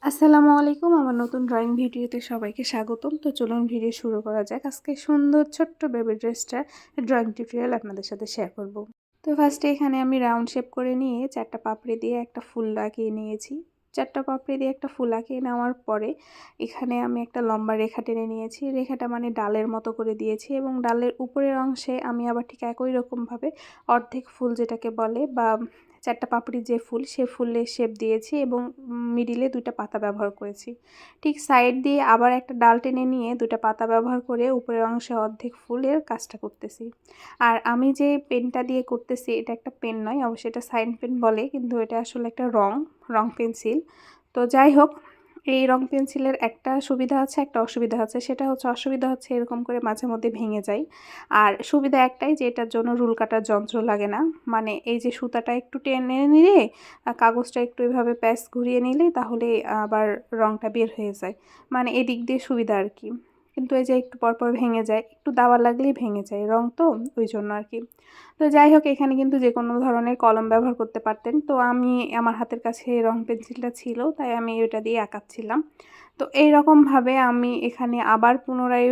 আসসালামু আলাইকুম, আমার নতুন ড্রয়িং ভিডিওতে সবাইকে স্বাগতম। তো চলুন ভিডিও শুরু করা যাক। আজকে সুন্দর ছোট্ট বেবি ড্রেসটার ড্রয়িং টিউটোরিয়াল আপনাদের সাথে শেয়ার করব। তো ফার্স্টে এখানে আমি রাউন্ড শেপ করে নিয়ে 4টা পাপড়ি দিয়ে একটা ফুল আঁকিয়ে নিয়েছি। 4টা পাপড়ি দিয়ে একটা ফুল আঁকিয়ে নেওয়ার পরে এখানে আমি একটা লম্বা রেখা টেনে নিয়েছি। রেখাটা মানে ডালের মতো করে দিয়েছি এবং ডালের উপরের অংশে আমি আবার ঠিক একই রকমভাবে অর্ধেক ফুল যেটাকে বলে বা 4টা পাপড়ির যে ফুল সে ফুলের শেপ দিয়েছি এবং মিডিলে 2টা পাতা ব্যবহার করেছি। ঠিক সাইড দিয়ে আবার একটা ডাল টেনে নিয়ে 2টা পাতা ব্যবহার করে উপরের অংশে অর্ধেক ফুলের কাজটা করতেছি। আর আমি যে পেনটা দিয়ে করতেছি এটা একটা পেন নয়, অবশ্যই এটা সাইন পেন বলে, কিন্তু এটা আসলে একটা রং পেন্সিল। তো যাই হোক, এই রং পেন্সিলের একটা সুবিধা আছে, একটা অসুবিধা আছে। সেটা হচ্ছে, অসুবিধা হচ্ছে এরকম করে মাঝে মধ্যে ভেঙে যায়। আর সুবিধা একটাই যে এটার জন্য রুল কাটার যন্ত্র লাগে না। মানে এই যে সুতাটা একটু টেনে নিলে, কাগজটা একটু এভাবে প্যাঁচ ঘুরিয়ে নিলে তাহলে আবার রংটা বের হয়ে যায়। মানে এদিক দিয়ে সুবিধা আর কি। কিন্তু এই যে একটু পরপর ভেঙে যায়, একটু দাবা লাগলেই ভেঙে যায় রং, তো ওই জন্য আর কি। তো যাই হোক, এখানে কিন্তু যে কোনো ধরনের কলম ব্যবহার করতে পারতেন। তো আমার হাতের কাছে রং পেন্সিলটা ছিল, তাই আমি ওইটা দিয়ে আঁকাচ্ছিলাম। তো এইরকমভাবে আমি এখানে আবার পুনরায়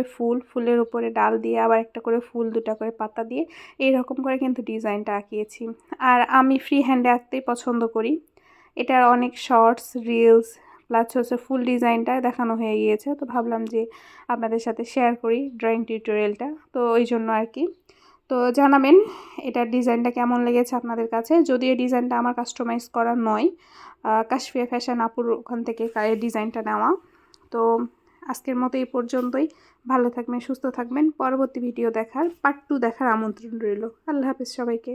ফুলের উপরে ডাল দিয়ে আবার একটা করে ফুল, 2টা করে পাতা দিয়ে এইরকম করে কিন্তু ডিজাইনটা আঁকিয়েছি। আর আমি ফ্রি হ্যান্ডে আঁকতেই পছন্দ করি। এটার অনেক শর্টস, রিলস প্লাস হচ্ছে ফুল ডিজাইনটা দেখানো হয়ে গিয়েছে। তো ভাবলাম যে আপনাদের সাথে শেয়ার করি ড্রয়িং টিউটোরিয়ালটা, তো ওই জন্য আর কি। তো জানাবেন এটার ডিজাইনটা কেমন লেগেছে আপনাদের কাছে। যদিও এই ডিজাইনটা আমার কাস্টমাইজ করা নয়, কাশফিয়া ফ্যাশন আপুর ওখান থেকে এই ডিজাইনটা নেওয়া। তো আজকের মতো এই পর্যন্তই। ভালো থাকবেন, সুস্থ থাকবেন। পরবর্তী ভিডিও দেখার, পার্ট 2 দেখার আমন্ত্রণ রইল। আল্লাহ হাফেজ সবাইকে।